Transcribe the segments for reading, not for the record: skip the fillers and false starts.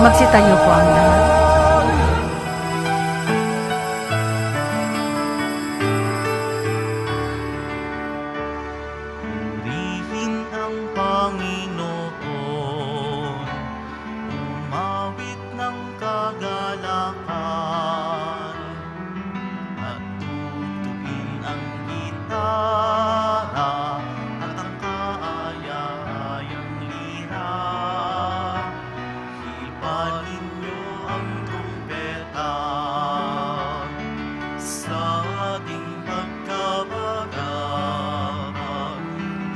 Magsitayo po ang lahat. Purihin ang Panginoon, umawit ng kagalakan, at tutugin ang gitara at ang kaaya-ayang lira. Hipanin niyo ang trumpeta sa ating pagkabagabag.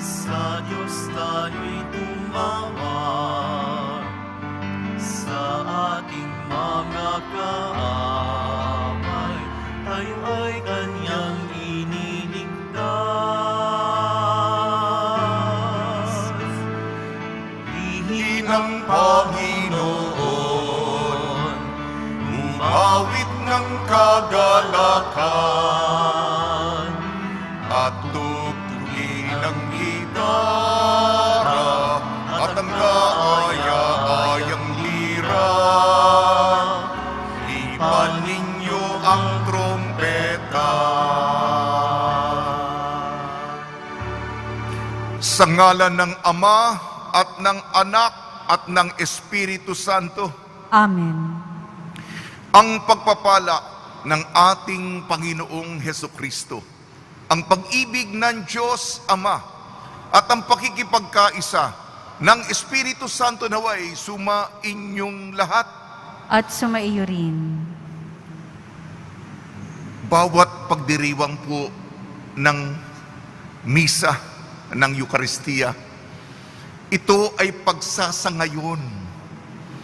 Sa Diyos tayo'y tumawag, sa ating mga kaaway, tayo ay Kanyang iniligtas. Purihin ang Panginoon, umawit ng kagalakan, at tugtugin ang gitara at ang kaaya-ayang lira. Ipan ninyo ang trompeta. Sa ngalan ng Ama at ng Anak at ng Espiritu Santo, Amen. ang pagpapala ng ating Panginoong Hesukristo, ang pag-ibig ng Diyos Ama, at ang pakikipagkaisa ng Espiritu Santo naway sumainyong lahat. At sumaiyo rin. Bawat pagdiriwang po ng misa ng Eukaristiya, ito ay pagsasangayon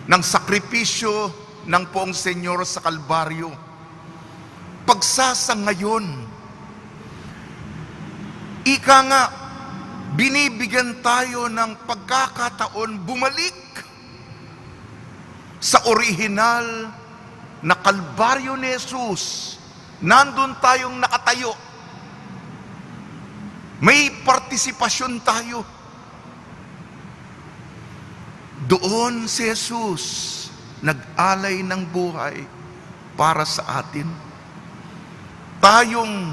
ng sakripisyo ng Poong Senyor sa Kalbaryo. Pagsasangayon. Ika nga, binibigyan tayo ng pagkakataon bumalik sa orihinal na Kalbaryo ni Jesus. Nandun tayong nakatayo. May partisipasyon tayo. Doon si Jesus nag-alay ng buhay para sa atin. Tayong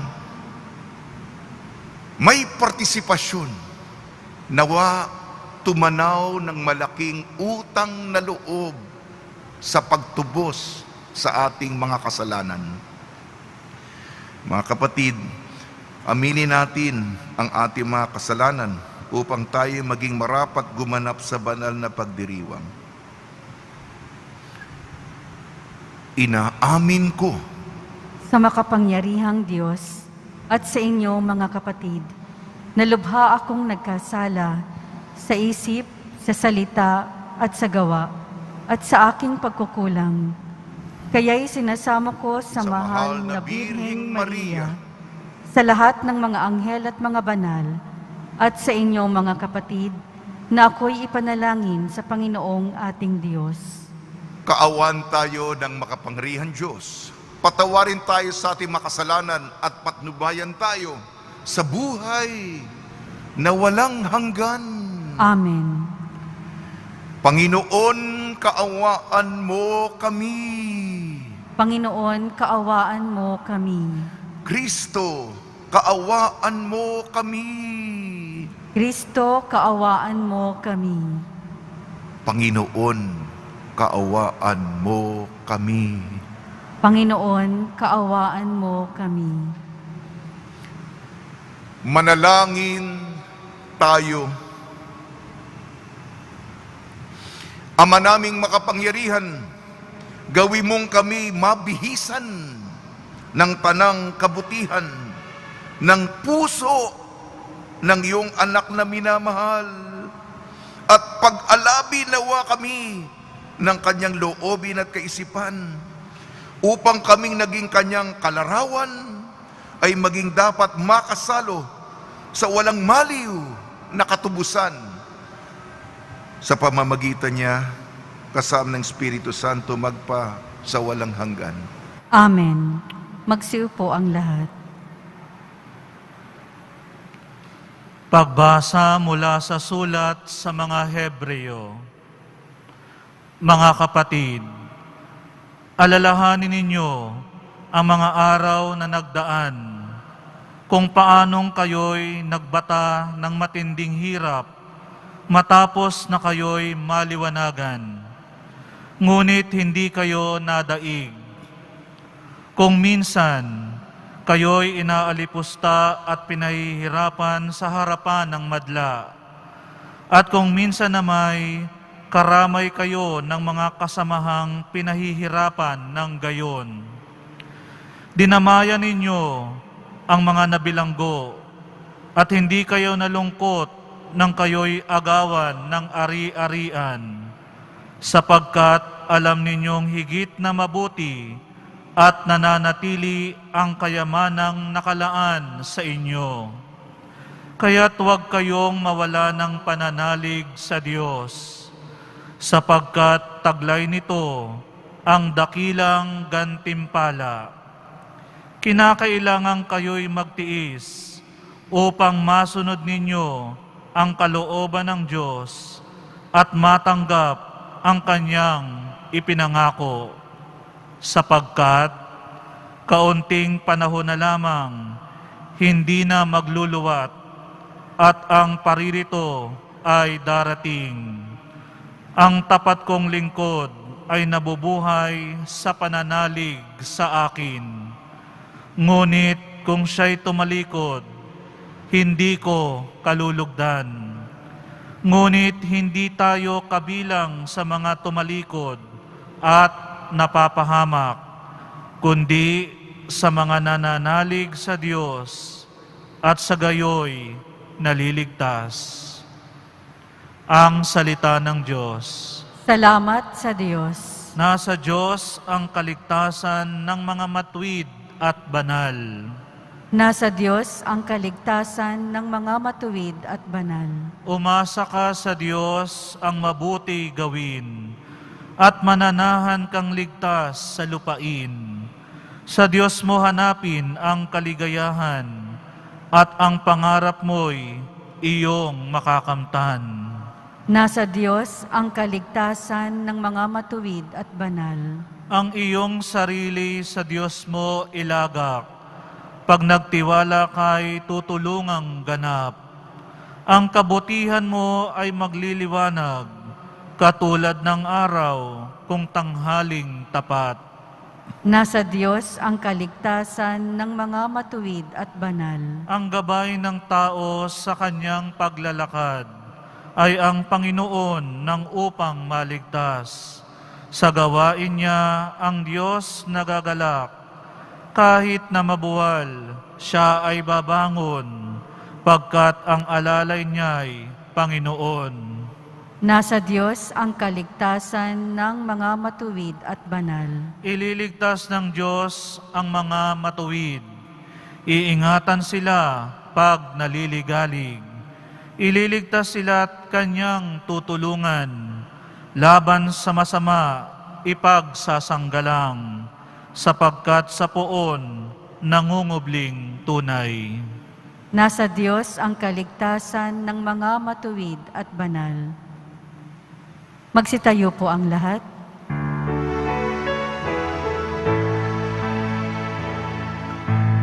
may partisipasyon, nawa tumanaw ng malaking utang na loob sa pagtubos sa ating mga kasalanan. Mga kapatid, aminin natin ang ating mga kasalanan upang tayo maging marapat gumanap sa banal na pagdiriwang. Inaamin ko Sa makapangyarihang Diyos at sa inyo mga kapatid, na lubha akong nagkasala sa isip, sa salita at sa gawa, at sa aking pagkukulang. Kaya'y sinasamo ko sa mahal na Birheng Maria, sa lahat ng mga anghel at mga banal, at sa inyo mga kapatid, na ako'y ipanalangin sa Panginoong ating Diyos. kaawan tayo ng makapangyarihan Diyos. Patawarin tayo sa ating makasalanan at patnubayan tayo sa buhay na walang hanggan. Amen. Panginoon, kaawaan mo kami. Panginoon, kaawaan mo kami. Kristo, kaawaan mo kami. Kristo, kaawaan mo kami. Panginoon, kaawaan mo kami. Panginoon, kaawaan mo kami. Manalangin tayo. Ama naming makapangyarihan, gawi mong kami mabihisan ng tanang kabutihan ng puso ng iyong anak na minamahal, at pag-alabi nawa kami ng kanyang loobin at kaisipan, upang kaming naging kanyang kalarawan ay maging dapat makasalo sa walang maliw na katubusan. Sa pamamagitan niya, kasama ng Espiritu Santo, magpa sa walang hanggan. Amen. Magsiupo ang lahat. Pagbasa mula sa sulat sa mga Hebreo. Mga kapatid, alalahanin ninyo ang mga araw na nagdaan, kung paanong kayo'y nagbata ng matinding hirap matapos na kayo'y maliwanagan. Ngunit hindi kayo nadaig. Kung minsan kayo'y inaalipusta at pinahihirapan sa harapan ng madla, at kung minsan na may karamay kayo ng mga kasamahang pinahihirapan ng gayon. Dinamayan ninyo ang mga nabilanggo at hindi kayo nalungkot nang kayo'y agawan ng ari-arian, sapagkat alam ninyong higit na mabuti at nananatili ang kayamanang nakalaan sa inyo. Kaya't huwag kayong mawala ng pananalig sa Diyos, sapagkat taglay nito ang dakilang gantimpala. Kinakailangan kayo'y magtiis upang masunod ninyo ang kalooban ng Diyos at matanggap ang Kanyang ipinangako, sapagkat kaunting panahon na lamang, hindi na magluluwat at ang paririto ay darating. Ang tapat kong lingkod ay nabubuhay sa pananalig sa akin. Ngunit kung siya'y tumalikod, hindi ko kalulugdan. Ngunit hindi tayo kabilang sa mga tumalikod at napapahamak, kundi sa mga nananalig sa Diyos at sa gayoy naliligtas. Ang salita ng Diyos. Salamat sa Diyos. Nasa Diyos ang kaligtasan ng mga matuwid at banal. Nasa Diyos ang kaligtasan ng mga matuwid at banal. Umasa ka sa Diyos ang mabuti gawin, at mananahan kang ligtas sa lupain. Sa Diyos mo hanapin ang kaligayahan, at ang pangarap mo'y iyong makakamtan. Nasa Diyos ang kaligtasan ng mga matuwid at banal. Ang iyong sarili sa Diyos mo ilagak, pag nagtiwala kay tutulungang ganap. Ang kabutihan mo ay magliliwanag, katulad ng araw kung tanghaling tapat. Nasa Diyos ang kaligtasan ng mga matuwid at banal. Ang gabay ng tao sa kanyang paglalakad ay ang Panginoon ng upang maligtas. Sa gawain niya ang Diyos nagagalak. Kahit na mabuwal, siya ay babangon, pagkat ang alalay niya'y Panginoon. Nasa Diyos ang kaligtasan ng mga matuwid at banal. Ililigtas ng Diyos ang mga matuwid. Iingatan sila pag naliligalig. Ililigtas sila't kanyang tutulungan. Laban sa masama, ipagsasanggalang, sapagkat sa poon nangungubling tunay. Nasa Diyos ang kaligtasan ng mga matuwid at banal. Magsitayo po ang lahat.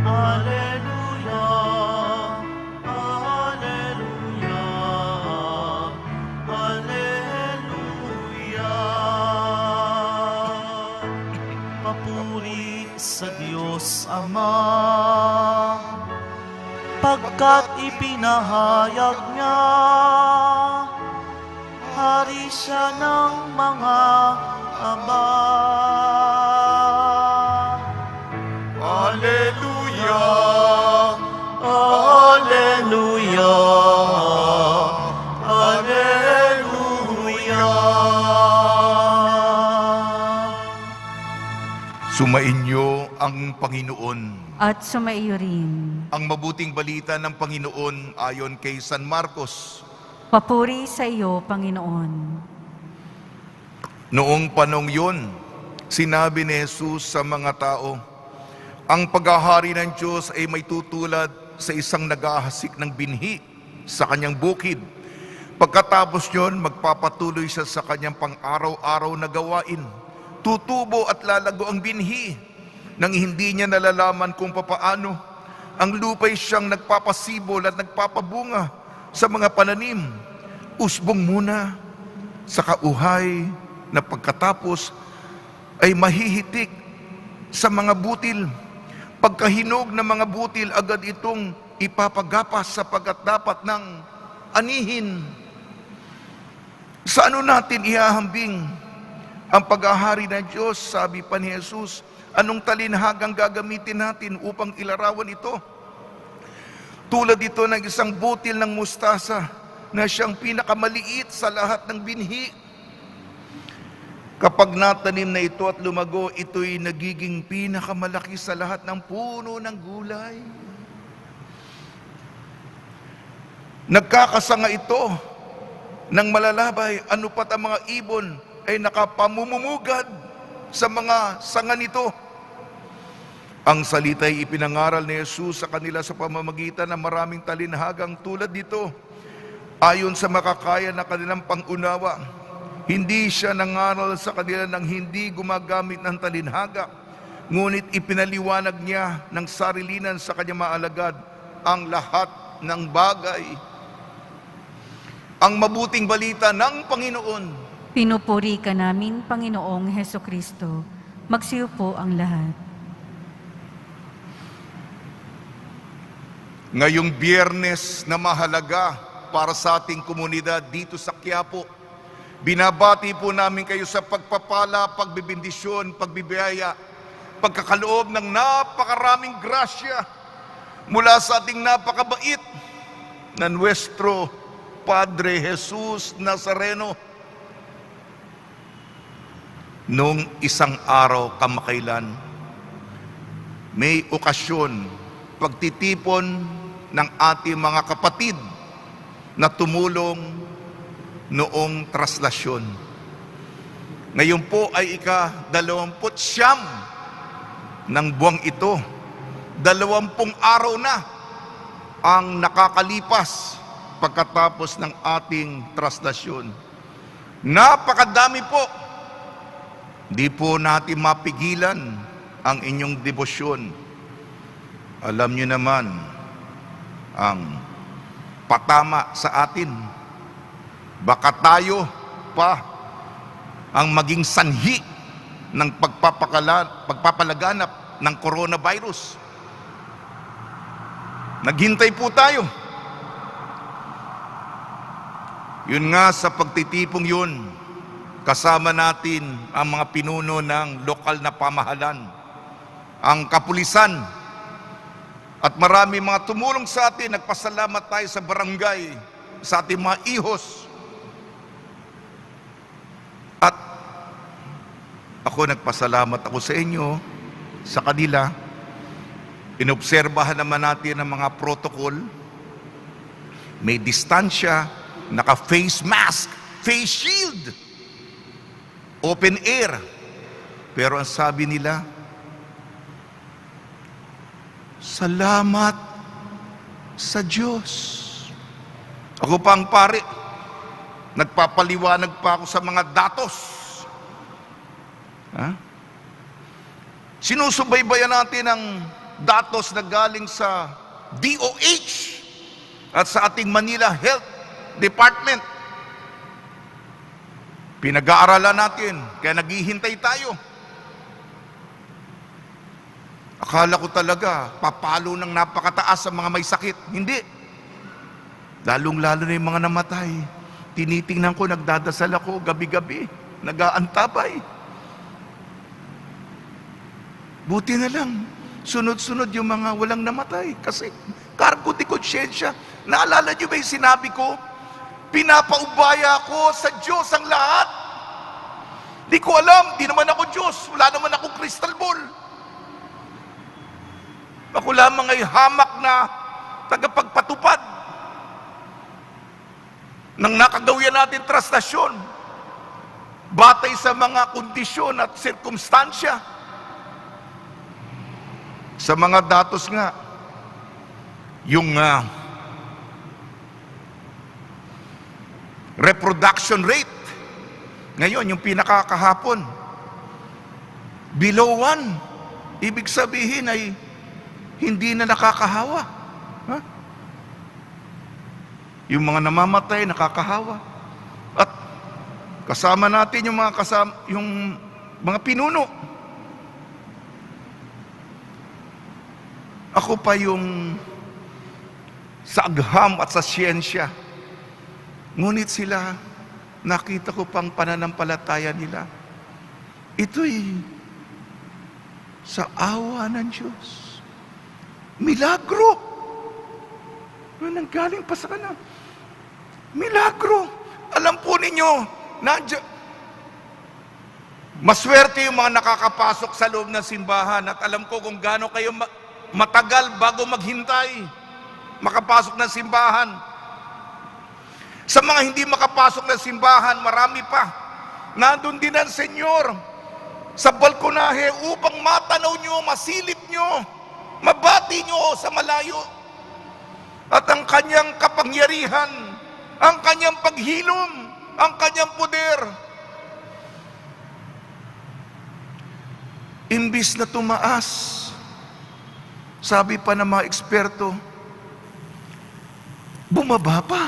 Alleluia, Alleluia, Alleluia. Papuri sa Diyos Ama, pagkat ipinahayag niya, Hari siya ng mga aba. Alleluia! Alleluia, Alleluia. Sumainyo ang Panginoon. At sumaiyo rin. Ang mabuting balita ng Panginoon ayon kay San Marcos. Papuri sa iyo, Panginoon. Noong panong yun, sinabi ni Jesus sa mga tao, ang paghahari ng Diyos ay may tutulad sa isang naghahasik ng binhi sa kanyang bukid. Pagkatapos yon, magpapatuloy siya sa kanyang pang-araw-araw na gawain. Tutubo at lalago ang binhi nang hindi niya nalalaman kung papaano. Ang lupa'y siyang nagpapasibol at nagpapabunga sa mga pananim. Usbong muna sa kauhay na pagkatapos ay mahihitik sa mga butil. Pagkahinog ng mga butil, agad itong ipapagapas sapagkat dapat ng anihin. Sa ano natin ihahambing ang paghahari ng Diyos? Sabi pa ni Jesus, anong talinhagang gagamitin natin upang ilarawan ito? Tulad ito ng isang butil ng mustasa na siyang pinakamaliit sa lahat ng binhi. Kapag natanim na ito at lumago, ito'y nagiging pinakamalaki sa lahat ng puno ng gulay. Nagkakasanga ito ng malalabay, ano pat ang mga ibon ay nakapamumumugad sa mga sanga nito. Ang salita'y ipinangaral ni Jesus sa kanila sa pamamagitan ng maraming talinhagang tulad nito. Ayon sa makakaya na kanilang pangunawa, hindi siya nangaral sa kanila ng hindi gumagamit ng talinhaga, ngunit ipinaliwanag niya ng sarilinan sa kanyang maalagad ang lahat ng bagay. Ang mabuting balita ng Panginoon. Pinupuri ka namin, Panginoong Hesukristo. Magsiupo ang lahat. Ngayong Biyernes na mahalaga para sa ating komunidad dito sa Quiapo, binabati po namin kayo sa pagpapala, pagbibindisyon, pagbibiyaya, pagkakaloob ng napakaraming grasya mula sa ating napakabait na Nuestro Padre Jesus Nazareno. Noong isang araw kamakailan, may okasyon, pagtitipon ng ating mga kapatid na tumulong noong traslasyon. Ngayon po ay ika-29 ng buwang ito. 20 araw na ang nakakalipas pagkatapos ng ating traslasyon. Napakadami po. Di po natin mapigilan ang inyong debosyon. Alam niyo naman ang patama sa atin. Baka tayo pa ang maging sanhi ng pagpapalaganap ng coronavirus. Naghintay po tayo. Yun nga, sa pagtitipong yun, kasama natin ang mga pinuno ng lokal na pamahalan, ang kapulisan, at marami mga tumulong sa atin. Nagpasalamat tayo sa barangay, sa ating mga ihos. At ako nagpasalamat ako sa inyo, sa kanila. Inobserbahan naman natin ang mga protocol. May distansya, naka-face mask, face shield, open air. Pero ang sabi nila, salamat sa Diyos. Ako pa ang pare, nagpapaliwanag pa ako sa mga datos. Sinusubaybayan natin ang datos na galing sa DOH at sa ating Manila Health Department. Pinag-aaralan natin, kaya naghihintay tayo. Akala ko talaga, papalo ng napakataas sa mga may sakit. Hindi. Lalong-lalo na yung mga namatay. Tinitingnan ko, nagdadasal ako gabi-gabi. Nag-aantabay. Buti na lang, sunod-sunod yung mga walang namatay. Kasi cargo de konsyensya. Naalala niyo ba yung sinabi ko? Pinapaubaya ko sa Diyos ang lahat. Di ko alam, di naman ako Diyos. Wala naman akong crystal ball. Ako lamang ay hamak na tagapagpatupad ng nakagawian natin traslasyon batay sa mga kondisyon at sirkumstansya. Sa mga datos nga, yung reproduction rate. Ngayon, yung pinakakahapon, below 1. Ibig sabihin ay hindi na nakakahawa. Ha? Yung mga namamatay, nakakahawa. At kasama natin yung mga pinuno. Ako pa yung sa agham at sa siyensya. Ngunit sila, nakita ko pang pananampalataya nila. Ito'y sa awa ng Diyos. Milagro. Nanggaling pa sa kanan. Milagro. Alam po ninyo, maswerte yung mga nakakapasok sa loob ng simbahan at alam ko kung gaano kayo matagal bago maghintay makapasok ng simbahan. Sa mga hindi makapasok ng simbahan, marami pa. Nandun din ang Senyor sa balkonahe upang matanaw nyo, masilip nyo, mabati nyo sa malayo. At ang kanyang kapangyarihan, ang kanyang paghilom, ang kanyang poder. Imbis na tumaas, sabi pa ng mga eksperto, bumaba pa.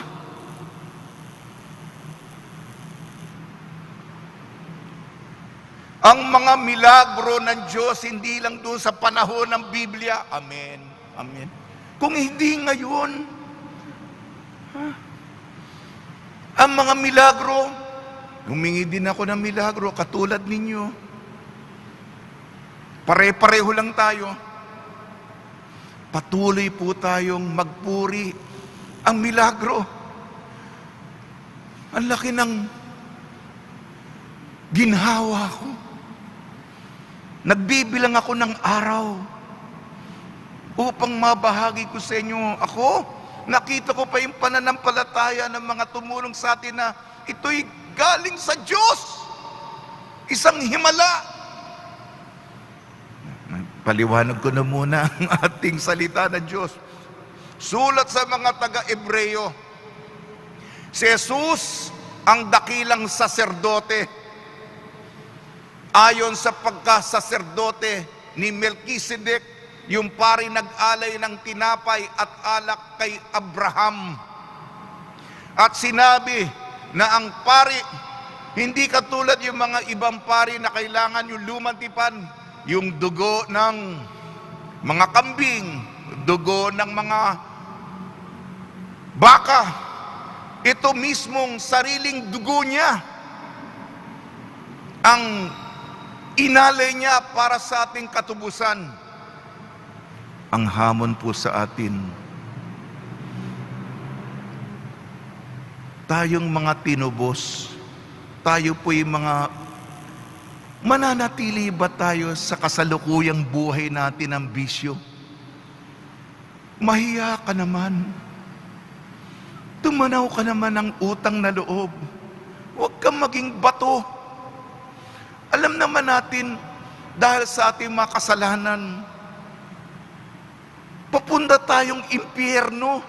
Ang mga milagro ng Diyos, hindi lang doon sa panahon ng Biblia. Amen. Amen. Kung hindi ngayon, ang mga milagro, humingi din ako ng milagro, katulad ninyo. Pare-pareho lang tayo. Patuloy po tayong magpuri. Ang milagro, ang laki ng ginhawa ko. Nagbibilang ako ng araw upang mabahagi ko sa inyo. Ako, nakita ko pa yung pananampalataya ng mga tumulong sa atin na ito'y galing sa Diyos. Isang himala. Paliwanag ko na muna ang ating salita ng Diyos. Sulat sa mga taga-Ebreo, si Jesus ang dakilang saserdote. Ayon sa pagkasaserdote ni Melchizedek, yung pari nag-alay ng tinapay at alak kay Abraham. At sinabi na ang pari, hindi katulad yung mga ibang pari na kailangan yung lumantipan, yung dugo ng mga kambing, dugo ng mga baka. Ito mismong sariling dugo niya ang inalay niya para sa ating katubusan. Ang hamon po sa atin, tayong mga tinubos, tayo po yung mga mananatili ba tayo sa kasalukuyang buhay natin ng bisyo? Mahiya ka naman. Tumanaw ka naman ng utang na loob. Huwag kang maging bato. Alam naman natin, dahil sa ating mga kasalanan, papunta tayong impyerno.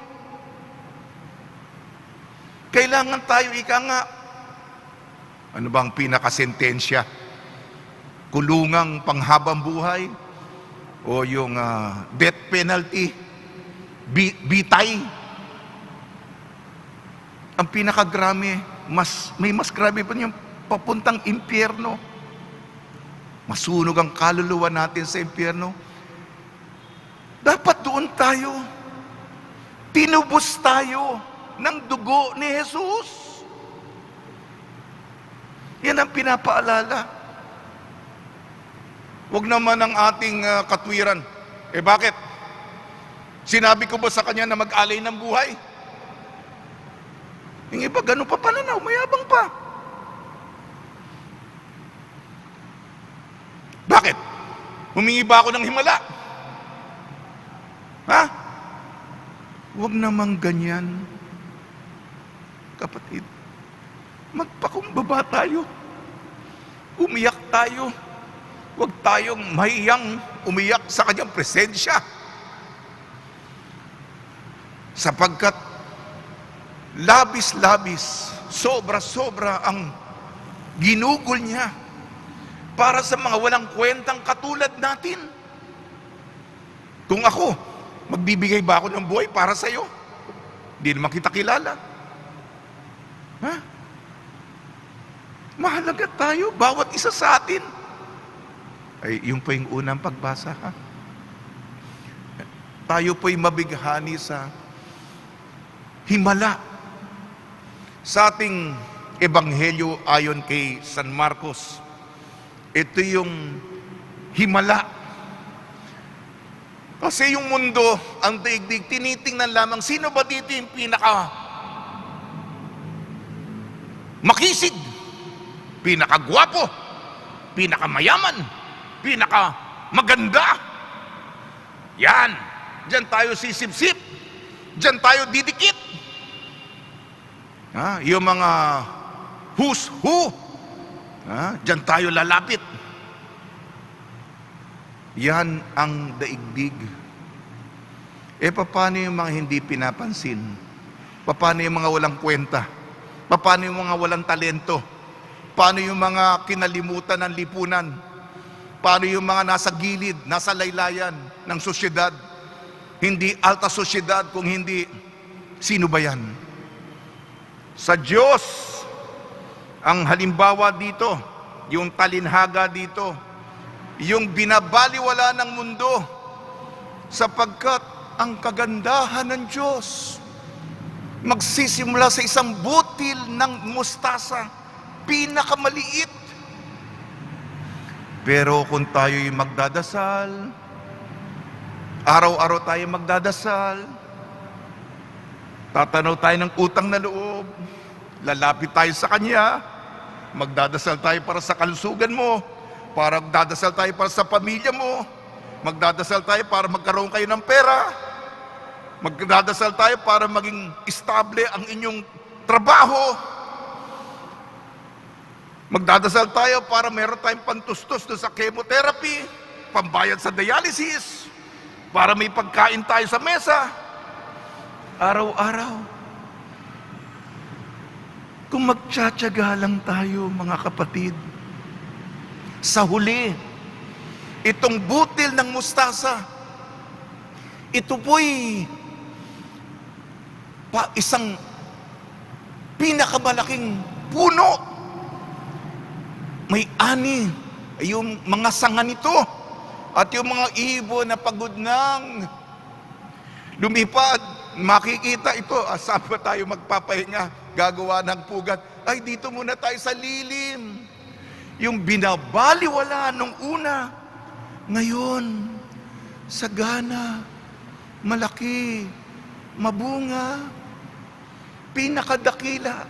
Kailangan tayo, ika nga, ano bang pinakasentensya? Kulungang panghabang buhay? O yung death penalty? Bitay? Ang pinakagrame, may mas grabe pa yung papuntang impyerno. Masunog ang kaluluwa natin sa impyerno. Dapat doon tayo. Tinubos tayo ng dugo ni Jesus. Yan ang pinapaalala. Huwag naman ang ating katwiran. Bakit? Sinabi ko ba sa kanya na mag-alay ng buhay? Yung iba, ganun pa pananaw, mayabang pa. Bakit? Humingi ba ako ng himala? Ha? Huwag namang ganyan. Kapatid, magpakumbaba tayo. Umiyak tayo. Huwag tayong mahiyang umiyak sa kanyang presensya. Sapagkat labis-labis, sobra-sobra ang ginugol niya para sa mga walang kwentang katulad natin. Kung ako, magbibigay ba ako ng buhay para sa iyo? Hindi naman kita kilala. Ha? Mahalaga tayo, bawat isa sa atin. Ay, yun po yung unang pagbasa, ha? Tayo po'y mabighani sa himala. Sa ating ebanghelyo ayon kay San Marcos, ito yung himala. Kasi yung mundo, ang daigdig, tinitingnan lamang, sino ba dito yung pinaka makisig, pinakagwapo, pinakamayaman, pinakamaganda. Yan, diyan tayo sisip-sip, diyan tayo didikit. Yung mga who's who, diyan tayo lalapit. Yan ang daigdig. Paano yung mga hindi pinapansin? Paano yung mga walang kwenta? Paano yung mga walang talento? Paano yung mga kinalimutan ng lipunan? Paano yung mga nasa gilid, nasa laylayan ng sosyedad? Hindi alta sosyedad, kung hindi, sino ba yan? Sa Diyos, ang halimbawa dito, yung talinhaga dito, yung binabaliwala ng mundo, sapagkat ang kagandahan ng Diyos magsisimula sa isang butil ng mustasa, pinakamaliit. Pero kung tayo'y magdadasal, araw-araw tayo magdadasal, tatanaw tayo ng utang na loob, lalapit tayo sa Kanya, magdadasal tayo para sa kalusugan mo, magdadasal tayo para sa pamilya mo, magdadasal tayo para magkaroon kayo ng pera, magdadasal tayo para maging estable ang inyong trabaho, magdadasal tayo para meron tayong pantustos sa chemotherapy, pambayad sa dialysis, para may pagkain tayo sa mesa, araw-araw. Kung magtsatsaga lang tayo, mga kapatid, sa huli, itong butil ng mustasa, ito po'y isang pinakamalaking puno. May ani, yung mga sanga nito, at yung mga ibon na pagod nang lumipad, makikita ito, saan ba tayo magpapahinga, gagawa ng pugat? Ay, dito muna tayo sa lilim. Yung binabaliwala nung una, ngayon, sagana, malaki, mabunga, pinakadakila.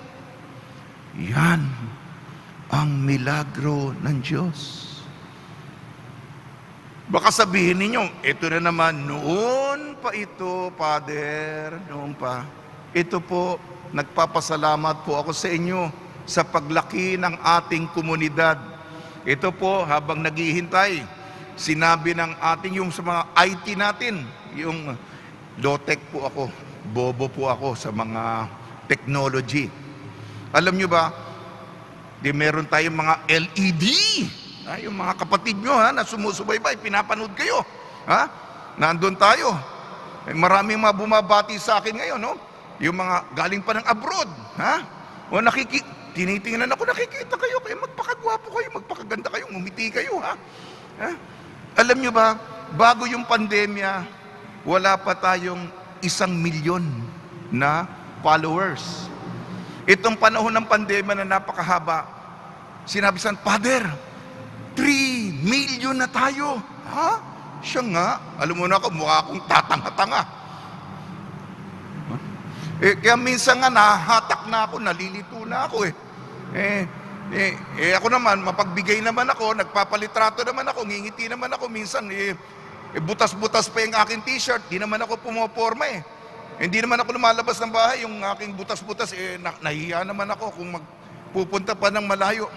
Yan ang milagro ng Diyos. Baka sabihin ninyo, ito na naman, noon pa ito, Father, noon pa. Ito po, nagpapasalamat po ako sa inyo sa paglaki ng ating komunidad. Ito po, habang naghihintay, sinabi ng ating yung sa mga IT natin, yung low-tech po ako, bobo po ako sa mga technology. Alam nyo ba, di meron tayong mga LED, yung mga kapatid nyo na sumusubaybay, pinapanood kayo, nandun tayo. Maraming mga bumabati sa akin ngayon, no? Yung mga galing pa ng abroad, o tinitingnan ako, nakikita kayo, magpakagwapo kayo, magpakaganda kayo, ngumiti kayo, Alam nyo ba, bago yung pandemya, wala pa tayong 1 milyon na followers. Itong panahon ng pandemya na napakahaba, sinabi sa Father, 3 million na tayo. Siya nga, alam mo na ako, mukha akong tatanga-tanga. Kaya minsan nga nahatak na ako, nalilito na ako ako naman, mapagbigay naman ako, nagpapalitrato naman ako, ngingiti naman ako, minsan butas-butas pa yung aking t-shirt, di naman ako pumoporma Hindi naman ako lumalabas ng bahay, yung aking butas-butas, nahiya naman ako kung magpupunta pa ng malayo.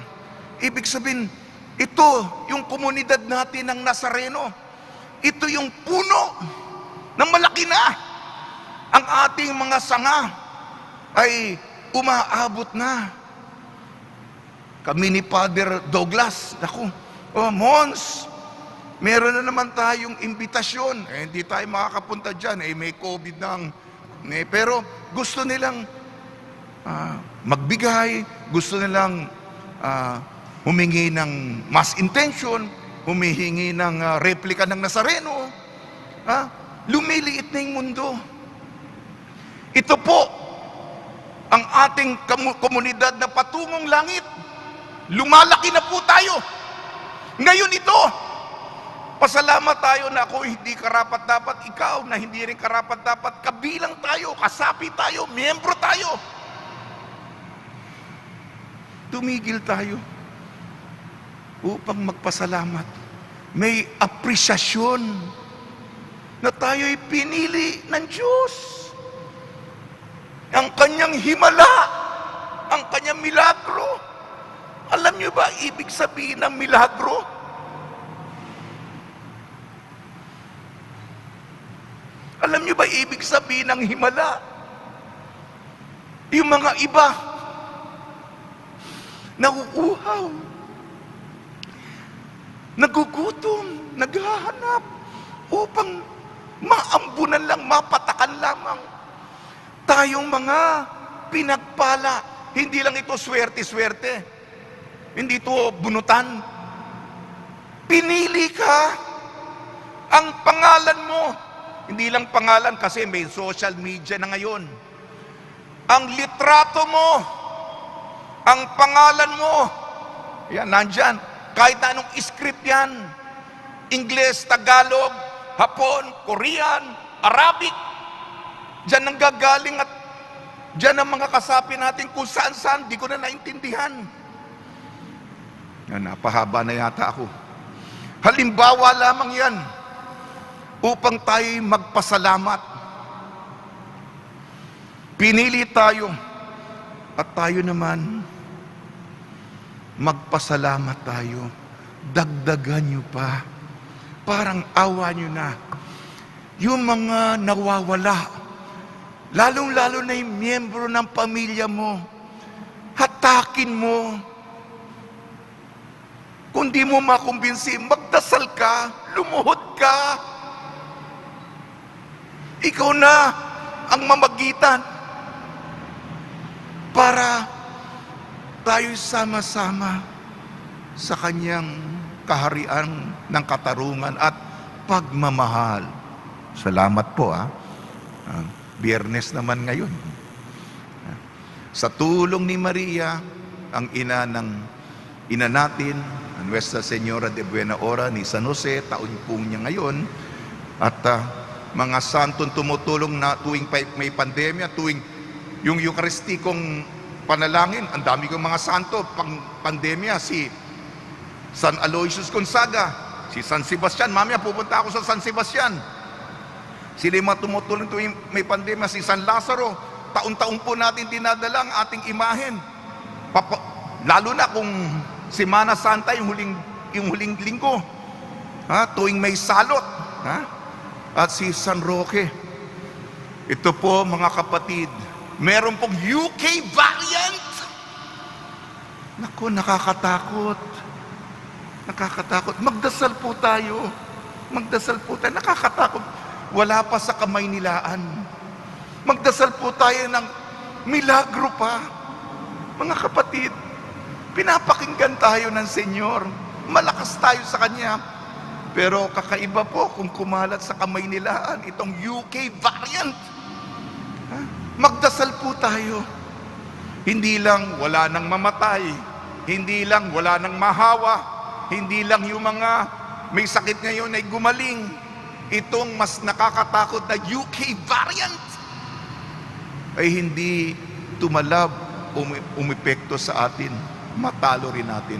Ibig sabihin, ito yung komunidad natin ng Nazareno. Ito yung puno na malaki na ang ating mga sanga. ay umaabot na. Kami ni Father Douglas, naku, Mons, meron na naman tayong imbitasyon. Hindi tayo makakapunta dyan, may COVID nang. Pero gusto nilang magbigay, gusto nilang humingi ng mass intention, humihingi ng replika ng Nazareno. Lumiliit na yung mundo. Ito po ang ating komunidad na patungong langit. Lumalaki na po tayo. Ngayon ito, pasalamat tayo na ako hindi karapat-dapat, ikaw na hindi rin karapat-dapat, kabilang tayo, kasapi tayo, miyembro tayo. Tumigil tayo upang magpasalamat. May apresyasyon na tayo'y pinili ng Diyos. Ang kanyang himala, ang kanyang milagro. Alam niyo ba ibig sabihin ng milagro? Alam niyo ba ibig sabihin ng himala? Yung mga iba, nauuhaw, nagugutom, naghahanap upang maambunan lang, mapatakan lamang. Tayong mga pinagpala, hindi lang ito swerte-swerte, hindi ito bunutan. Pinili ka, ang pangalan mo, hindi lang pangalan kasi may social media na ngayon. Ang litrato mo, ang pangalan mo, yan, nandyan. Kahit na anong script yan, Ingles, Tagalog, Hapon, Korean, Arabic, dyan ang gagaling at dyan ang mga kasapi natin kung saan-saan, di ko na naintindihan. Napahaba na yata ako. Halimbawa lamang yan upang tayo magpasalamat. Pinili tayo at tayo naman magpasalamat tayo. Dagdagan nyo pa. Parang awa nyo na. Yung mga nawawala, lalong-lalo na yung miyembro ng pamilya mo, hatakin mo. Kung di mo makumbinsi, magdasal ka, lumuhod ka. Ikaw na ang mamagitan para tayo sama-sama sa kanyang kaharian ng katarungan at pagmamahal. Salamat po Biyernes naman ngayon. Sa tulong ni Maria, ang ina natin, Nuestra Señora de Buena Hora ni San Jose, taon po niya ngayon, at mga santong tumutulong na tuwing may pandemya, tuwing yung Eucharistikong panalangin, ang dami kong mga santo, pang pandemya, si San Aloysius Gonzaga, si San Sebastian, mamaya pupunta ako sa San Sebastian. Sila yung mga tumutulong tuwing may pandemya, si San Lazaro, taon-taon po natin dinadala ang ating imahen. Lalo na kung Semana Santa, yung huling linggo, tuwing may salot, at si San Roque. Ito po mga kapatid, meron pong UK variant. Naku, nakakatakot. Nakakatakot. Magdasal po tayo. Magdasal po tayo. Nakakatakot. Wala pa sa kamay nilaan. Magdasal po tayo ng milagro pa. Mga kapatid, pinapakinggan tayo ng Senyor. Malakas tayo sa Kanya. Pero kakaiba po kung kumalat sa kamay nilaan itong UK variant. Magdasal po tayo. Hindi lang wala nang mamatay. Hindi lang wala nang mahawa. Hindi lang yung mga may sakit ngayon ay gumaling. Itong mas nakakatakot na UK variant ay hindi tumalab, umepekto sa atin. Matalo rin natin.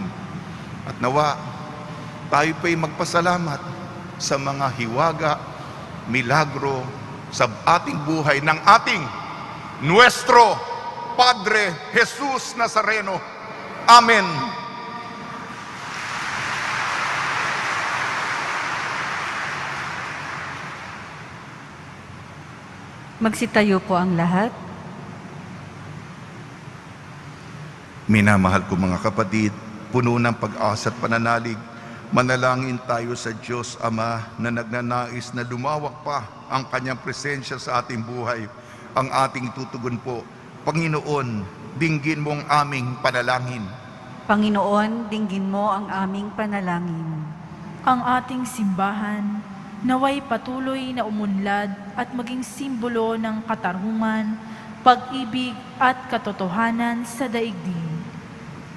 At nawa, tayo pa'y magpasalamat sa mga hiwaga, milagro sa ating buhay ng ating Nuestro Padre Jesus Nazareno. Amen. Magsitayo po ang lahat. Minamahal ko mga kapatid, puno ng pag-asa at pananalig, manalangin tayo sa Diyos Ama na nagnanais na lumawak pa ang Kanyang presensya sa ating buhay. Ang ating tutugon po, Panginoon, dinggin mo ang aming panalangin. Panginoon, dinggin mo ang aming panalangin. Ang ating simbahan, naway patuloy na umunlad at maging simbolo ng katarungan, pag-ibig at katotohanan sa daigdig.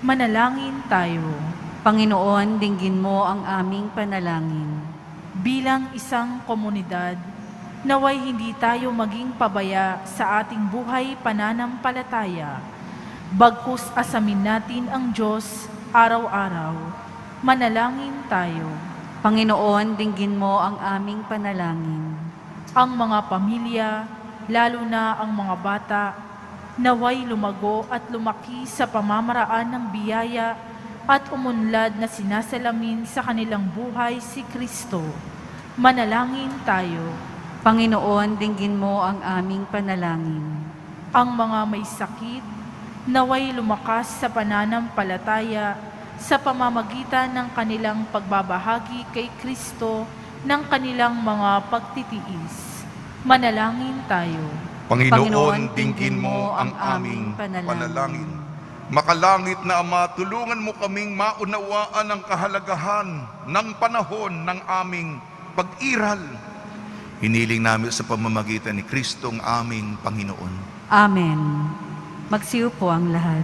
Manalangin tayo. Panginoon, dinggin mo ang aming panalangin. Bilang isang komunidad, naway hindi tayo maging pabaya sa ating buhay pananampalataya. Bagkus asamin natin ang Diyos araw-araw. Manalangin tayo. Panginoon, dinggin mo ang aming panalangin. Ang mga pamilya, lalo na ang mga bata, naway lumago at lumaki sa pamamaraan ng biyaya at umunlad na sinasalamin sa kanilang buhay si Kristo. Manalangin tayo. Panginoon, dinggin mo ang aming panalangin. Ang mga may sakit, naway lumakas sa pananampalataya sa pamamagitan ng kanilang pagbabahagi kay Kristo ng kanilang mga pagtitiis. Manalangin tayo. Panginoon, dinggin mo ang aming panalangin. Makalangit na Ama, tulungan mo kaming maunawaan ang kahalagahan ng panahon ng aming pag-iral. Hiniling namin sa pamamagitan ni Kristo ang aming Panginoon. Amen. Magsiyo po ang lahat.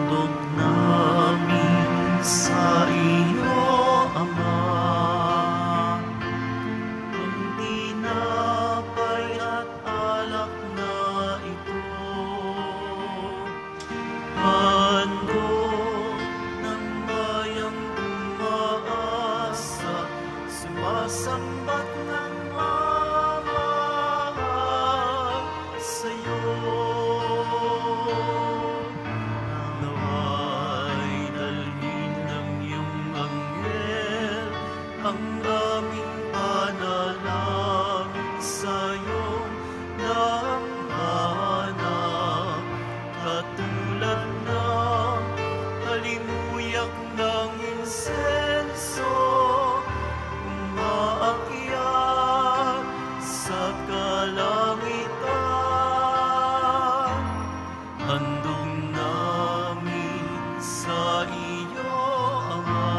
Handog namin sa iyo, Ama, ang tinapay at alak na ito. Handog ng bayang umaasa, sumasambat ng mamahal sa'yo. Naway dalhin ng iyong anghel ang aming panalangin sa'yo dambana, katulad ng halimuyak ng insenso umaakyat sa kalangitan. Handog namin sa iyo, Ama,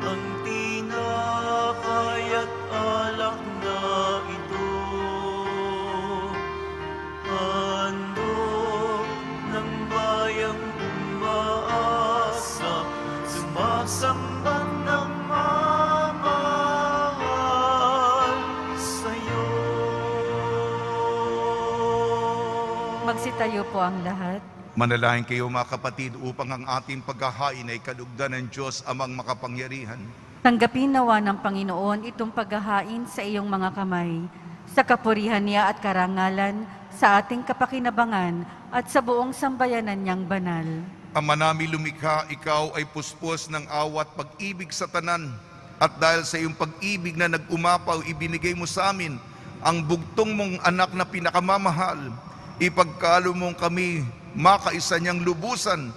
ang tinapay at alak na ito. Handog ng bayang umaasa, sumasambat ng mamahal sa'yo. Magsitayo po ang lahat. Manalangin kayo mga kapatid upang ang ating paghahain ay kalugdan ng Diyos Amang makapangyarihan. Tanggapin nawa ng Panginoon itong paghahain sa iyong mga kamay, sa kapurihan niya at karangalan, sa ating kapakinabangan at sa buong sambayanan niyang banal. Ama namin lumikha, ikaw ay puspos ng awat pag-ibig sa tanan. At dahil sa iyong pag-ibig na nag-umapaw, ibinigay mo sa amin ang bugtong mong anak na pinakamamahal. Ipagkalo mong kami makaisa niyang lubusan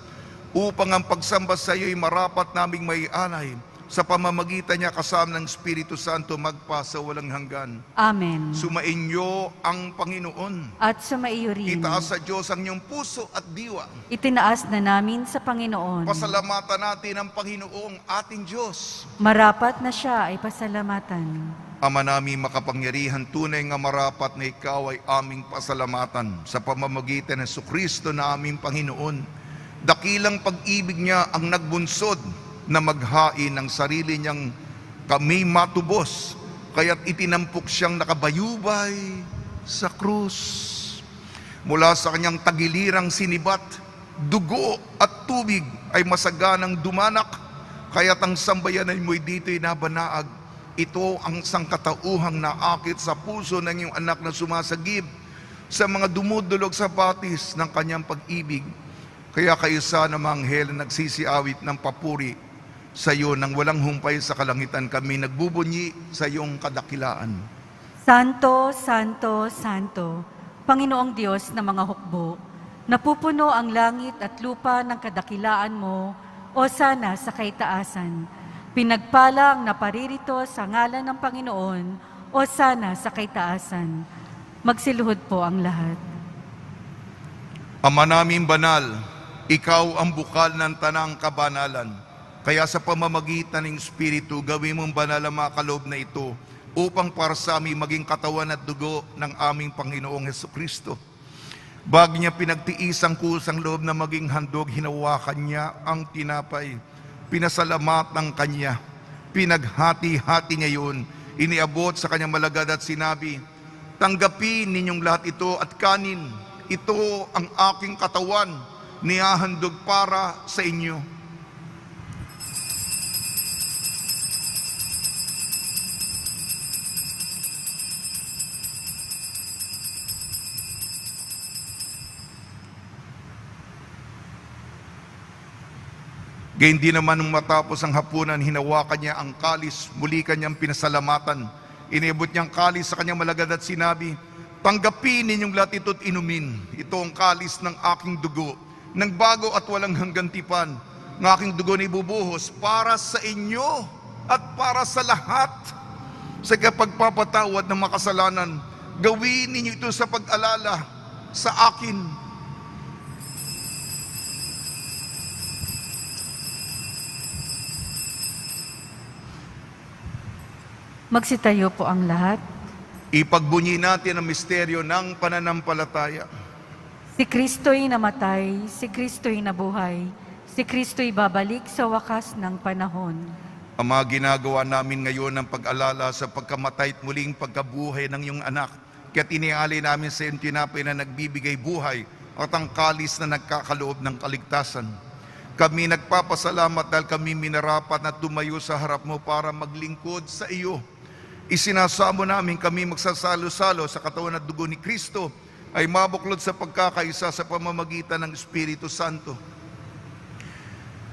upang ang pagsamba sa iyo ay marapat naming may alay. Sa pamamagitan niya kasama ng Espiritu Santo magpa sa walang hanggan. Amen. Sumainyo ang Panginoon. At sumaiyo rin. Itaas sa Diyos ang iyong puso at diwa. Itinaas na namin sa Panginoon. Pasalamatan natin ang Panginoong ating Diyos. Marapat na siya ay pasalamatan. Ama namin makapangyarihan, tunay nga marapat na ikaw ay aming pasalamatan sa pamamagitan ng Jesucristo na aming Panginoon. Dakilang pag-ibig niya ang nagbunsod na maghain ng sarili niyang kami matubos, kaya't itinampok siyang nakabayubay sa krus. Mula sa kanyang tagilirang sinibat, dugo at tubig ay masaganang dumanak, kaya't ang sambayanan mo'y dito'y nabanaag. Ito ang sangkatauhang naakit sa puso ng iyong anak na sumasagib. sa mga dumudulog sa batis ng kanyang pag-ibig. Kaya kaisa ng mga anghel na nagsisiawit ng papuri sa iyo nang walang humpay sa kalangitan, kami nagbubunyi sa iyong kadakilaan. Santo, Santo, Santo, Panginoong Diyos ng mga hukbo, napupuno ang langit at lupa ng kadakilaan mo, o sana sa kaitaasan. Pinagpala ang naparirito sa ngalan ng Panginoon, o sana sa kaitaasan. Magsiluhod po ang lahat. Ama naming banal, ikaw ang bukal ng tanang kabanalan. Kaya sa pamamagitan ng Espiritu, gawin mong banal ang mga kaloob na ito upang para sa amin maging katawan at dugo ng aming Panginoong Hesukristo. Bago niya pinagtiis ang kusang loob na maging handog, hinawakan niya ang tinapay. Pinasalamat ng kanya. Pinaghati-hati niya yun. Iniabot sa kanyang malagad at sinabi, tanggapin ninyong lahat ito at kanin. Ito ang aking katawan, nihahandog para sa inyo. Gayun din naman nung matapos ang hapunan, hinawakan niya ang kalis, muli kanyang pinasalamatan. Inibot niyang kalis sa kanyang malagad at sinabi, tanggapin ninyong lahat ito't inumin. Ito ang kalis ng aking dugo, ng bago at walang hanggang tipan. Ng aking dugo na ibubuhos para sa inyo at para sa lahat. Sa kapagpapatawad ng makasalanan, gawin ninyo ito sa pag-alala sa akin. Magsitayo po ang lahat. Ipagbunyi natin ang misteryo ng pananampalataya. Si Kristo'y namatay, si Kristo'y nabuhay, si Kristo'y babalik sa wakas ng panahon. Ama, ginagawa namin ngayon ang pag-alala sa pagkamatay at muling pagkabuhay ng iyong anak. Kaya't inialay namin sa iyong tinapay na nagbibigay buhay at ang kalis na nagkakaloob ng kaligtasan. Kami nagpapasalamat dahil kami minarapat na tumayo sa harap mo para maglingkod sa iyo. Isinasamo namin kami magsasalo-salo sa katawan at dugo ni Kristo ay mabuklod sa pagkakaisa sa pamamagitan ng Espiritu Santo.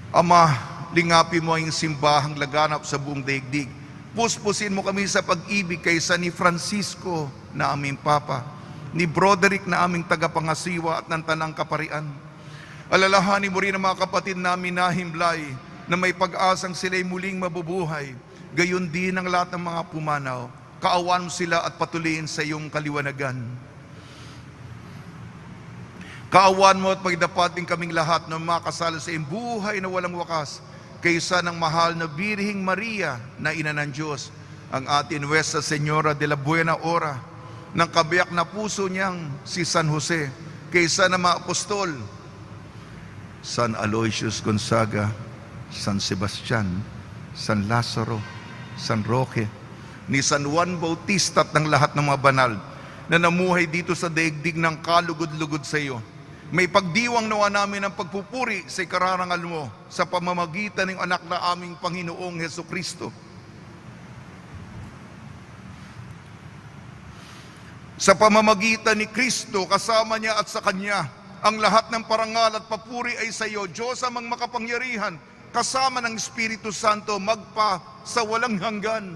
Ama, lingapin mo ang simbahang laganap sa buong daigdig. Puspusin mo kami sa pag-ibig kaysa ni Francisco na aming Papa, ni Broderick na aming tagapangasiwa at ng Tanang Kaparian. Alalahanin mo rin ang mga kapatid namin na himlay na may pag-asang sila'y muling mabubuhay. Gayon din ang lahat ng mga pumanaw. Kaawan mo sila at patuloyin sa iyong kaliwanagan. Kaawan mo at pagdapating kaming lahat ng makasalo sa iyong buhay na walang wakas, kaysa ng mahal na Birhing Maria na ina ng Diyos, ang atin Nuestra Señora de la Buena Hora, ng kabiyak na puso niyang si San Jose, kaysa ng mga apostol, San Aloysius Gonzaga, San Sebastian, San Lazaro, San Roque, ni San Juan Bautista at ng lahat ng mga banal na namuhay dito sa daigdig ng kalugod-lugod sa iyo. May pagdiwang nawa namin ang pagpupuri sa ikararangal mo sa pamamagitan ng anak na aming Panginoong Hesukristo. Sa pamamagitan ni Kristo, kasama niya at sa Kanya, ang lahat ng parangal at papuri ay sa iyo, Diyos amang makapangyarihan, kasama ng Espiritu Santo, magpa sa walang hanggan.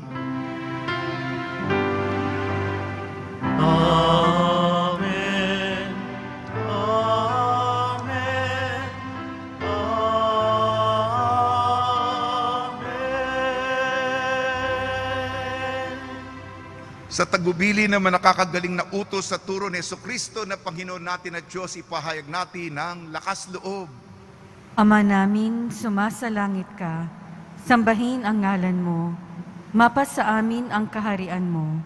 Amen. Amen. Amen. Sa tagubili naman nakakagaling na utos sa turo ni Jesucristo na Panginoon natin at Diyos, ipahayag natin ng lakas loob. Ama namin, sumasalangit ka, sambahin ang ngalan mo, mapasa sa amin ang kaharian mo,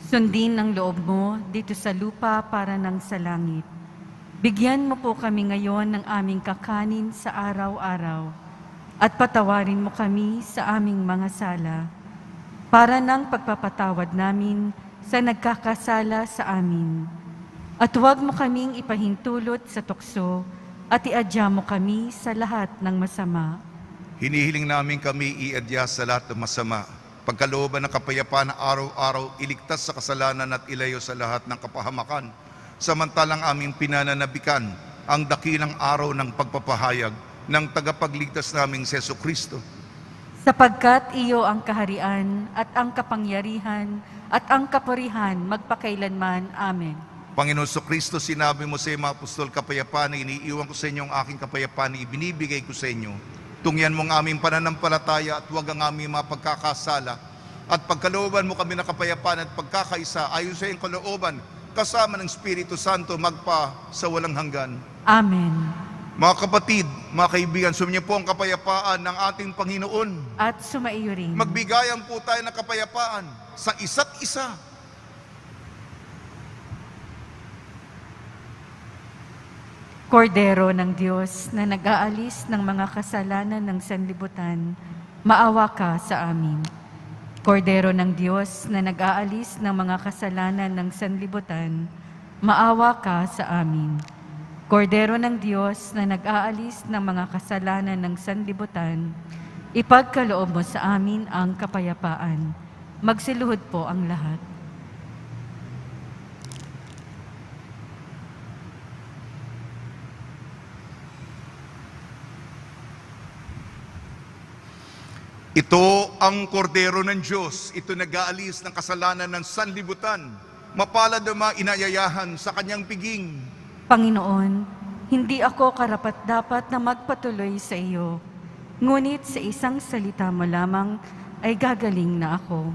sundin ang loob mo dito sa lupa para nang sa langit. Bigyan mo po kami ngayon ng aming kakanin sa araw-araw, at patawarin mo kami sa aming mga sala, para ng pagpapatawad namin sa nagkakasala sa amin. At huwag mo kaming ipahintulot sa tukso, at iadya mo kami sa lahat ng masama. Hinihiling namin kami iadya sa lahat ng masama. Pagkalooban ng kapayapaan na araw-araw, iligtas sa kasalanan at ilayo sa lahat ng kapahamakan. samantalang aming pinananabikan ang dakilang araw ng pagpapahayag ng tagapagligtas naming Seso Kristo. Sapagkat iyo ang kaharian at ang kapangyarihan at ang kapurihan magpakailanman. Amen. Panginoon Kristo, sinabi mo sa mga apostol, kapayapaan na iniiwan ko sa inyo, ang aking kapayapaan na ibinibigay ko sa inyo. Tungyan mo ang aming pananampalataya at huwag ang aming mga pagkakasala. At pagkalooban mo kami na kapayapaan at pagkakaisa ayon sa iyong kalooban, kasama ng Espiritu Santo magpa sa walang hanggan. Amen. Mga kapatid, mga kaibigan, sumainyo po ang kapayapaan ng ating Panginoon. At sumaiyo rin. Magbigayan po tayo ng kapayapaan sa isa't isa. Kordero ng Diyos na nag-aalis ng mga kasalanan ng sanlibutan, maawa ka sa amin. Kordero ng Diyos na nag-aalis ng mga kasalanan ng sanlibutan, maawa ka sa amin. Kordero ng Diyos na nag-aalis ng mga kasalanan ng sanlibutan, ipagkaloob mo sa amin ang kapayapaan. Magsiluhod po ang lahat. Ito ang kordero ng Diyos. Ito nag-aalis ng kasalanan ng sanlibutan. Mapalad ang mga inayayahan sa kanyang piging. Panginoon, hindi ako karapat-dapat na magpatuloy sa iyo, ngunit sa isang salita mo lamang ay gagaling na ako.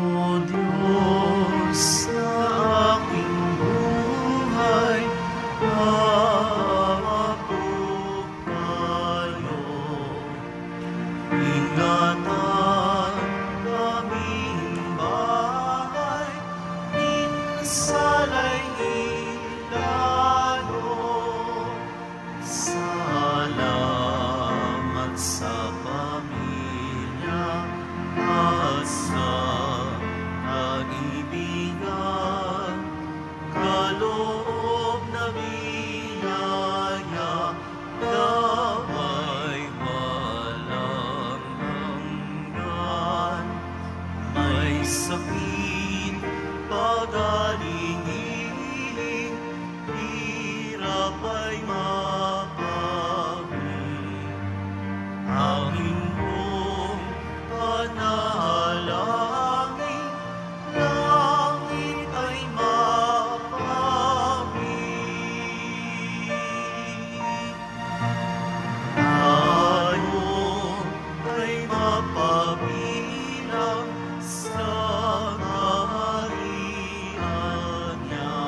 O Diyos na aking buhay, awa po kayo. Ingatan aming bahay, minsana'y ilalo. Salamat sa pamilya at sa pag-ibigan, kaloob na biyaya, nawa'y walang hanggan. May sakit, pagaling-iling, hirap ay mapaging. Amin pong panalangin, langit ay mapangin. Tayo ay mapabilang sa kaharian niya.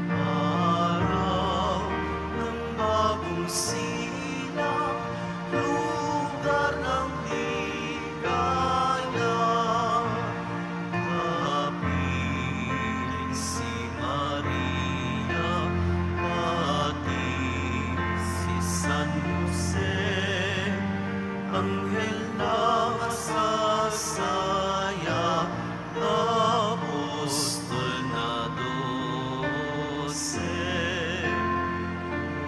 Araw ng bagong silang, lugar ng ligaya. Kapiling si Maria, pati si San Jose, anghel na masasaya, apostol na 12.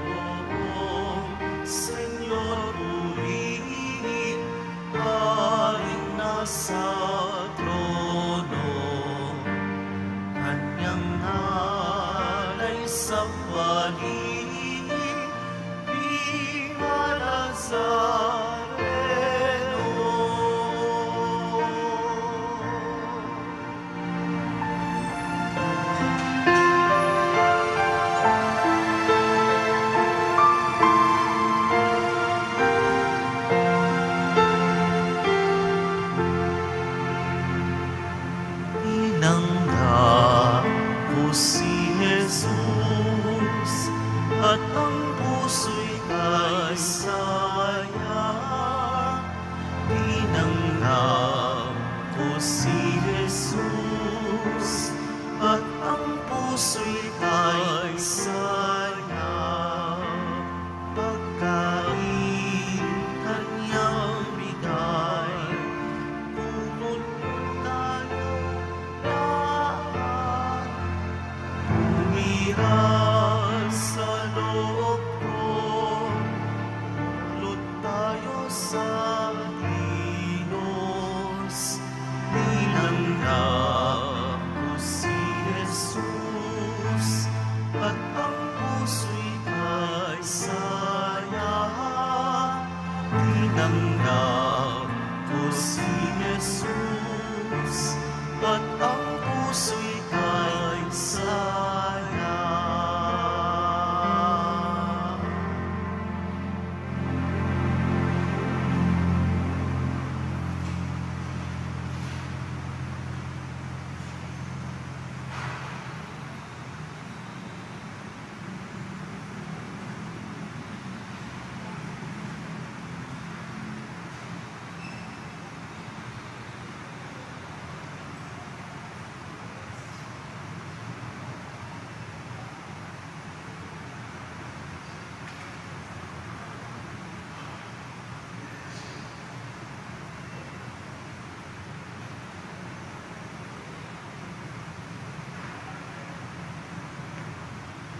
Oo, Senyor, purihin, haring nasa trono, kanyang alay sa paligid, Viva Nazareno. nangako si Jesus at ang puso'y kay saya.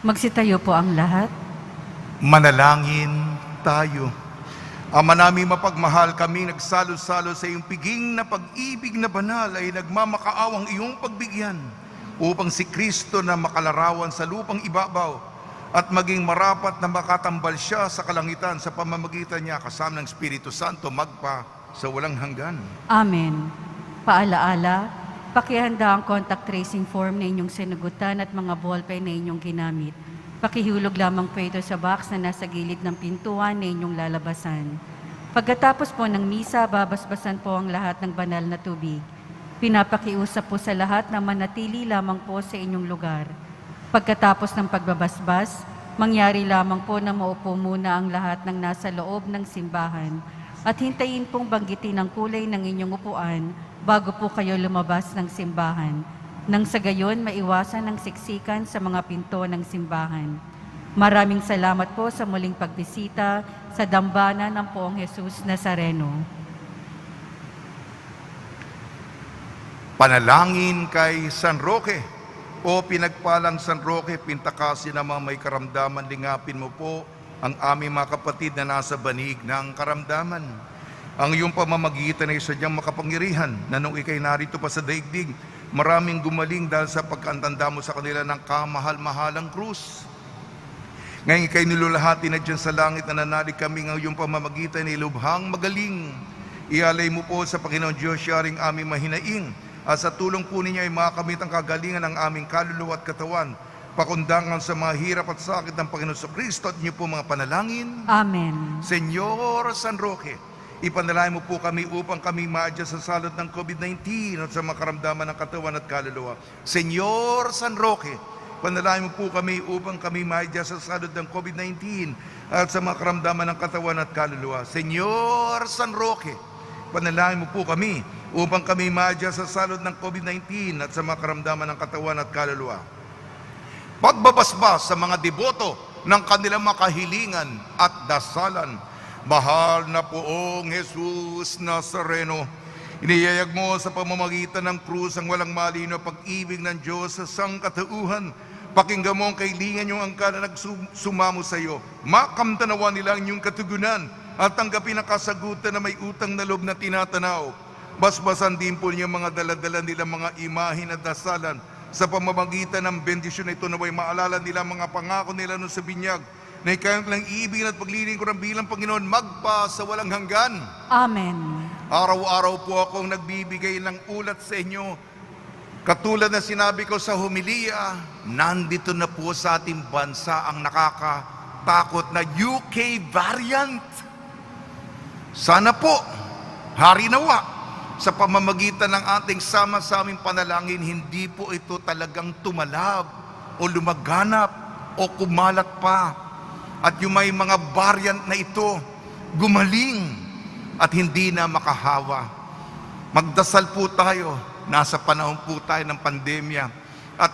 Magsitayo po ang lahat. Manalangin tayo. Ama namin mapagmahal, kami nagsalo-salo sa iyong piging na pag-ibig na banal ay nagmamakaawang iyong pagbigyan upang si Kristo na makalarawan sa lupang ibabaw at maging marapat na makatambal siya sa kalangitan sa pamamagitan niya kasama ng Espiritu Santo magpa sa walang hanggan. Amen. Paalaala, pakihanda ang contact tracing form na inyong sinagutan at mga ballpen na inyong ginamit. Pakihulog lamang po ito sa box na nasa gilid ng pintuan na inyong lalabasan. Pagkatapos po ng misa, babasbasan po ang lahat ng banal na tubig. Pinapakiusap po sa lahat na manatili lamang po sa inyong lugar. Pagkatapos ng pagbabasbas, mangyari lamang po na maupo muna ang lahat ng nasa loob ng simbahan at hintayin pong banggitin ang kulay ng inyong upuan bago po kayo lumabas ng simbahan. Nang sa gayon, maiwasan ang siksikan sa mga pinto ng simbahan. Maraming salamat po sa muling pagbisita sa dambana ng Poong Jesus Nazareno. Panalangin kay San Roque. O pinagpalang San Roque, pintakasin na mga may karamdaman, lingapin mo po ang aming mga kapatid na nasa banig ng karamdaman. Ang iyong pamamagitan ay sadyang makapangyarihan na nung ikay narito pa sa daigdig, maraming gumaling dahil sa pagkantanda mo sa kanila ng kamahal-mahalang krus. Ngayon ikay nilulahati na dyan sa langit na nanalig kami ng iyong pamamagitan ay lubhang magaling. Ialay mo po sa Panginoon Diyos siya ring aming mahinaing at sa tulong po ninyo ay makamit ang kagalingan ng aming kaluluwa at katawan, pakundangan sa mga hirap at sakit ng Panginoon sa Kristo at inyo po mga panalangin. Amen. Senyor San Roque, ipanalangin mo po kami upang kami maadya sa salot ng COVID-19 at sa mga karamdaman ng katawan at kaluluwa. Senyor San Roque, panalangin mo po kami upang kami maadya sa salot ng COVID-19 at sa mga karamdaman ng katawan at kaluluwa. Senyor San Roque, panalangin mo po kami upang kami maadya sa salot ng COVID-19 at sa mga karamdaman ng katawan at kaluluwa. Pagbabasbas sa mga deboto ng kanilang makahilingan at dasalan. Mahal na Poong Jesus Nazareno, iniyayag mo sa pamamagitan ng krus ang walang malino pag-ibig ng Diyos sa sangkatauhan. Pakinggan mo ang kailingan yung angka na nagsumamo sa iyo. Makamtanawa nila ang iyong katugunan at tanggapin ang kasagutan na may utang na loob na tinatanaw. Basbasan din po niyo mga daladala nila mga imahin at dasalan. Sa pamamagitan ng bendisyon ito naway maalala nila mga pangako nila noon sa binyag na ikaw lang iibigin at paglilingkuran bilang Panginoon magpa sa walang hanggan. Amen. Araw-araw po akong nagbibigay ng ulat sa inyo. Katulad na sinabi ko sa homilia, nandito na po sa ating bansa ang nakakatakot na UK variant. Sana po, harinawa, sa pamamagitan ng ating sama-saming panalangin, hindi po ito talagang tumalab o lumaganap o kumalat pa. At yung may mga variant na ito, gumaling at hindi na makahawa. Magdasal po tayo, nasa panahon po tayo ng pandemya. At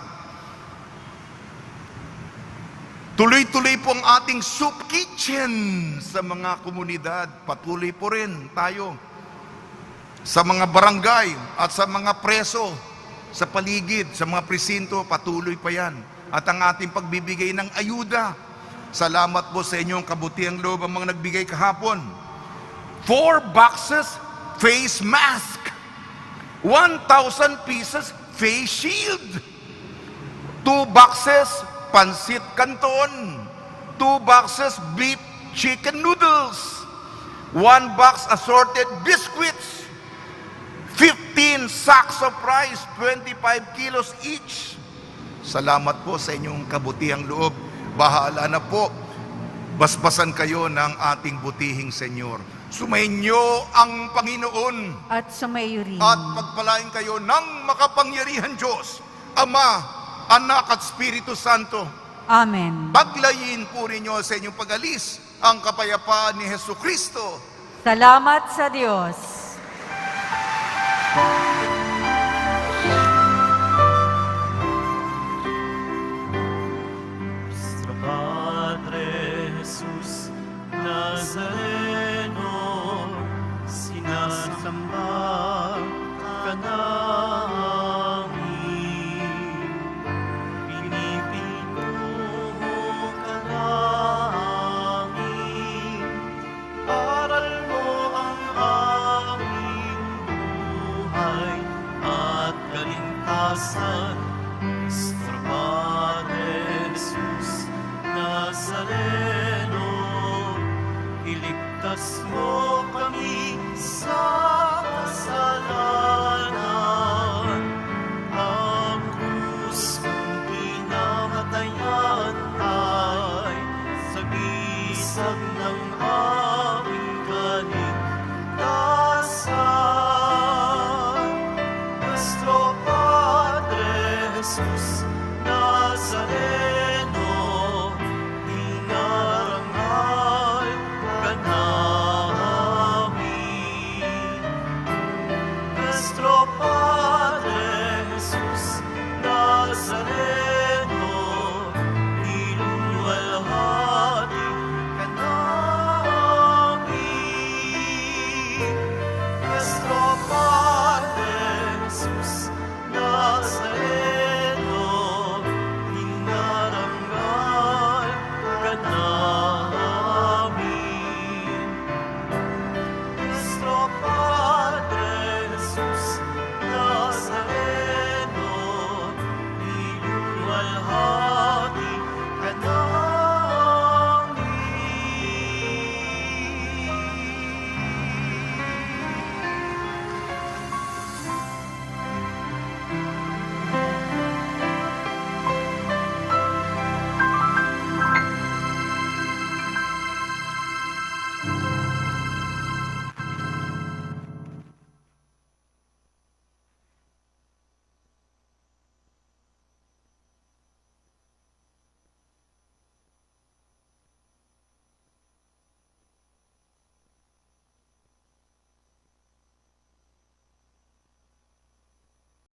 tuloy-tuloy po ang ating soup kitchen sa mga komunidad. Patuloy po rin tayo sa mga barangay at sa mga preso, sa paligid, sa mga presinto, patuloy pa yan. At ang ating pagbibigay ng ayuda. Salamat po sa inyong kabutiang loob ang mga nagbigay kahapon. 4 boxes face mask, 1,000 pieces face shield, 2 boxes pansit canton, 2 boxes beef chicken noodles, 1 box assorted biscuits, 15 sacks of rice, 25 kilos each. Salamat po sa inyong kabutihang loob. Bahala na po. Basbasan kayo ng ating butihing Senyor. Sumainyo ang Panginoon At sumayo rin. at pagpalain kayo ng makapangyarihan Diyos, Ama, Anak at Espiritu Santo. Amen. Paglayin po ninyo sa inyong pag-alis ang kapayapaan ni Hesukristo. Salamat sa Diyos. Nuestro Padre Jesús Nazareno, sinasamba ka namin. Pinipintuho ka namin. Aral mo ang aming buhay at kaligtasan. Nuestro Padre Jesús Nazareno, iligtas mo